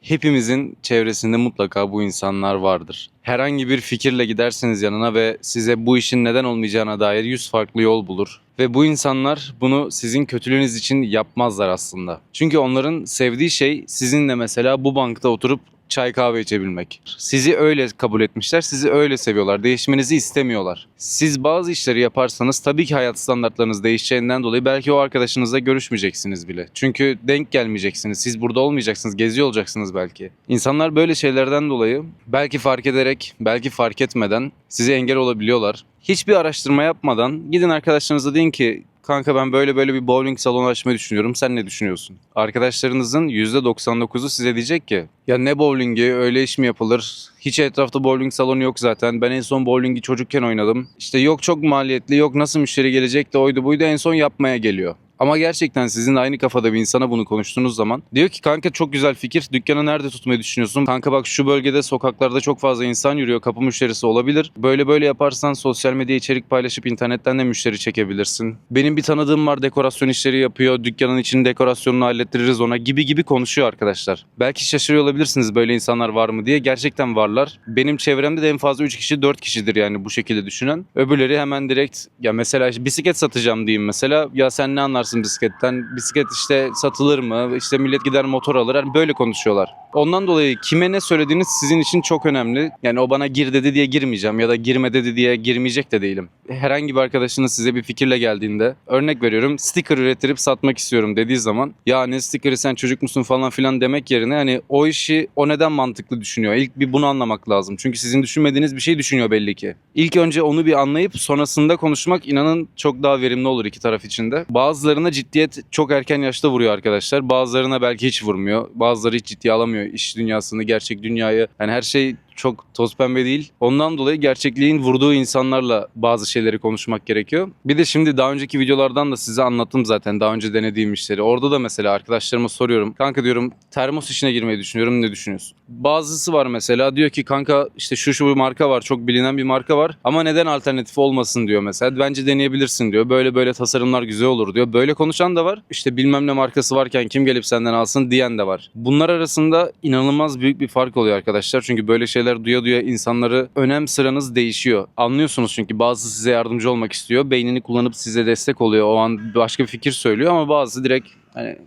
Hepimizin çevresinde mutlaka bu insanlar vardır. Herhangi bir fikirle gidersiniz yanına ve size bu işin neden olmayacağına dair 100 farklı yol bulur. Ve bu insanlar bunu sizin kötülüğünüz için yapmazlar aslında. Çünkü onların sevdiği şey sizinle mesela bu bankta oturup çay kahve içebilmek. Sizi öyle kabul etmişler, sizi öyle seviyorlar. Değişmenizi istemiyorlar. Siz bazı işleri yaparsanız tabii ki hayat standartlarınız değişeceğinden dolayı belki o arkadaşınızla görüşmeyeceksiniz bile. Çünkü denk gelmeyeceksiniz. Siz burada olmayacaksınız, geziyor olacaksınız belki. İnsanlar böyle şeylerden dolayı belki fark ederek, belki fark etmeden size engel olabiliyorlar. Hiçbir araştırma yapmadan gidin arkadaşlarınıza deyin ki kanka ben böyle böyle bir bowling salonu açmayı düşünüyorum. Sen ne düşünüyorsun? Arkadaşlarınızın %99'u size diyecek ki ya ne bowlingi, öyle iş mi yapılır? Hiç etrafta bowling salonu yok zaten. Ben en son bowlingi çocukken oynadım. İşte yok çok maliyetli, yok nasıl müşteri gelecek de oydu buydu, en son yapmaya geliyor. Ama gerçekten sizinle aynı kafada bir insana bunu konuştuğunuz zaman diyor ki kanka çok güzel fikir. Dükkanı nerede tutmayı düşünüyorsun? Kanka bak şu bölgede sokaklarda çok fazla insan yürüyor. Kapı müşterisi olabilir. Böyle böyle yaparsan sosyal medya içerik paylaşıp internetten de müşteri çekebilirsin. Benim bir tanıdığım var, dekorasyon işleri yapıyor. Dükkanın içinin dekorasyonunu hallettiririz ona gibi gibi konuşuyor arkadaşlar. Belki şaşırıyor olabilirsiniz böyle insanlar var mı diye. Gerçekten varlar. Benim çevremde de en fazla 3 kişi 4 kişidir yani bu şekilde düşünen. Öbürleri hemen direkt ya mesela işte bisiklet satacağım diyeyim mesela. Ya sen ne anlarsın bisikletten? Bisiklet işte satılır mı? İşte millet gider motor alır. Yani böyle konuşuyorlar. Ondan dolayı kime ne söylediğiniz sizin için çok önemli. Yani o bana gir dedi diye girmeyeceğim ya da girme dedi diye girmeyecek de değilim. Herhangi bir arkadaşınız size bir fikirle geldiğinde örnek veriyorum sticker ürettirip satmak istiyorum dediği zaman ya ne sticker'ı sen çocuk musun falan filan demek yerine hani o işi o neden mantıklı düşünüyor? İlk bir bunu anlamak lazım. Çünkü sizin düşünmediğiniz bir şey düşünüyor belli ki. İlk önce onu bir anlayıp sonrasında konuşmak inanın çok daha verimli olur iki taraf için de. Bazılarına ciddiyet çok erken yaşta vuruyor arkadaşlar. Bazılarına belki hiç vurmuyor. Bazıları hiç ciddiye alamıyor iş dünyasını, gerçek dünyayı. Yani her şey çok toz pembe değil. Ondan dolayı gerçekliğin vurduğu insanlarla bazı şeyleri konuşmak gerekiyor. Bir de şimdi daha önceki videolardan da size anlattım zaten daha önce denediğim işleri. Orada da mesela arkadaşlarıma soruyorum. Kanka diyorum termos işine girmeyi düşünüyorum, ne düşünüyorsun? Bazısı var mesela diyor ki kanka işte şu bir marka var, çok bilinen bir marka var ama neden alternatif olmasın diyor mesela. Bence deneyebilirsin diyor. Böyle böyle tasarımlar güzel olur diyor. Böyle konuşan da var. İşte bilmem ne markası varken kim gelip senden alsın diyen de var. Bunlar arasında inanılmaz büyük bir fark oluyor arkadaşlar. Çünkü böyle şeyler duya duya insanları önem sıranız değişiyor. Anlıyorsunuz çünkü bazısı size yardımcı olmak istiyor. Beynini kullanıp size destek oluyor. O an başka bir fikir söylüyor ama bazısı direkt hani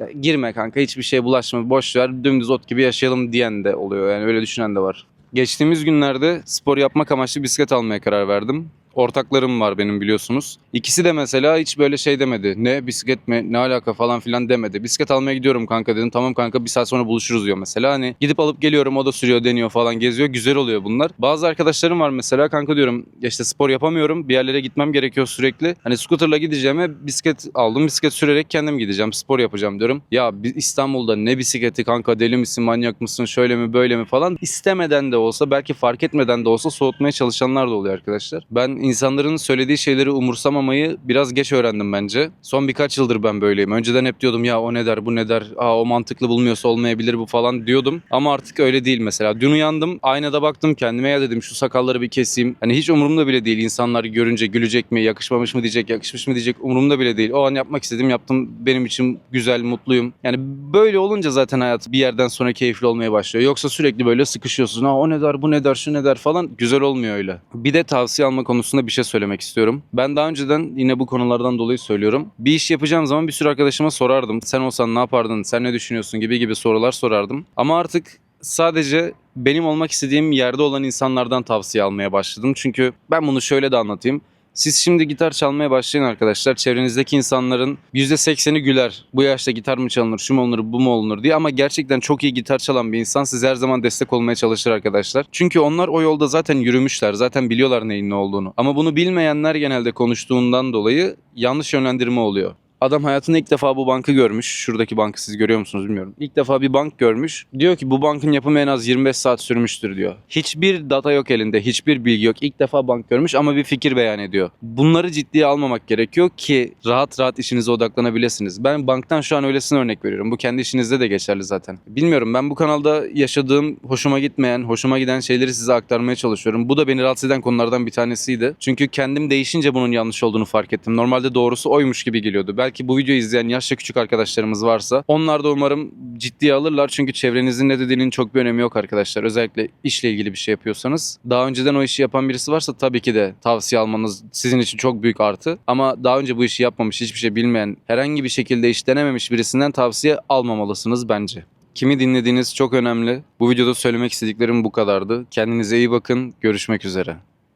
ya girme kanka hiçbir şeye bulaşma boş ver dümdüz ot gibi yaşayalım diyen de oluyor. Yani öyle düşünen de var. Geçtiğimiz günlerde spor yapmak amaçlı bisiklet almaya karar verdim. Ortaklarım var benim biliyorsunuz. İkisi de mesela hiç böyle şey demedi. Ne bisiklet mi ne alaka falan filan demedi. Bisiklet almaya gidiyorum kanka dedim. Tamam kanka bir saat sonra buluşuruz diyor mesela. Hani gidip alıp geliyorum, o da sürüyor, deniyor falan, geziyor. Güzel oluyor bunlar. Bazı arkadaşlarım var mesela kanka diyorum ya işte spor yapamıyorum. Bir yerlere gitmem gerekiyor sürekli. Hani scooterla gideceğime bisiklet aldım. Bisiklet sürerek kendim gideceğim. Spor yapacağım diyorum. Ya İstanbul'da ne bisikleti kanka, deli misin, manyak mısın, şöyle mi böyle mi falan. İstemeden de olsa belki fark etmeden de olsa soğutmaya çalışanlar da oluyor arkadaşlar. Ben insanların söylediği şeyleri umursamamayı biraz geç öğrendim bence. Son birkaç yıldır ben böyleyim. Önceden hep diyordum ya o ne der, bu ne der, o mantıklı bulmuyorsa olmayabilir bu falan diyordum. Ama artık öyle değil mesela. Dün uyandım, aynada baktım kendime, ya dedim şu sakalları bir keseyim. Hani hiç umurumda bile değil, insanlar görünce gülecek mi, yakışmamış mı diyecek, yakışmış mı diyecek, umurumda bile değil. O an yapmak istedim, yaptım. Benim için güzel, mutluyum. Yani böyle olunca zaten hayat bir yerden sonra keyifli olmaya başlıyor. Yoksa sürekli böyle sıkışıyorsun. O ne der, bu ne der, şu ne der falan. Güzel olmuyor öyle. Bir de tavsiye alma konusunda bir şey söylemek istiyorum. Ben daha önceden yine bu konulardan dolayı söylüyorum. Bir iş yapacağım zaman bir sürü arkadaşıma sorardım. Sen olsan ne yapardın, sen ne düşünüyorsun gibi gibi sorular sorardım. Ama artık sadece benim olmak istediğim yerde olan insanlardan tavsiye almaya başladım. Çünkü ben bunu şöyle de anlatayım. Siz şimdi gitar çalmaya başlayın arkadaşlar. Çevrenizdeki insanların %80'i güler. Bu yaşta gitar mı çalınır, şu mu olunur, bu mu olunur diye. Ama gerçekten çok iyi gitar çalan bir insan size her zaman destek olmaya çalışır arkadaşlar. Çünkü onlar o yolda zaten yürümüşler. Zaten biliyorlar neyin ne olduğunu. Ama bunu bilmeyenler genelde konuştuğundan dolayı yanlış yönlendirme oluyor. Adam hayatında ilk defa bu bankı görmüş. Şuradaki bankı siz görüyor musunuz bilmiyorum. İlk defa bir bank görmüş. Diyor ki bu bankın yapımı en az 25 saat sürmüştür diyor. Hiçbir data yok elinde, hiçbir bilgi yok. İlk defa bank görmüş ama bir fikir beyan ediyor. Bunları ciddiye almamak gerekiyor ki rahat rahat işinize odaklanabilirsiniz. Ben banktan şu an öylesine örnek veriyorum. Bu kendi işinizde de geçerli zaten. Bilmiyorum, ben bu kanalda yaşadığım, hoşuma gitmeyen, hoşuma giden şeyleri size aktarmaya çalışıyorum. Bu da beni rahatsız eden konulardan bir tanesiydi. Çünkü kendim değişince bunun yanlış olduğunu fark ettim. Normalde doğrusu oymuş gibi geliyordu. Belki Belki bu videoyu izleyen yaşça küçük arkadaşlarımız varsa onlar da umarım ciddiye alırlar. Çünkü çevrenizin ne dediğinin çok bir önemi yok arkadaşlar. Özellikle işle ilgili bir şey yapıyorsanız. Daha önceden o işi yapan birisi varsa tabii ki de tavsiye almanız sizin için çok büyük artı. Ama daha önce bu işi yapmamış, hiçbir şey bilmeyen, herhangi bir şekilde iş denememiş birisinden tavsiye almamalısınız bence. Kimi dinlediğiniz çok önemli. Bu videoda söylemek istediklerim bu kadardı. Kendinize iyi bakın. Görüşmek üzere.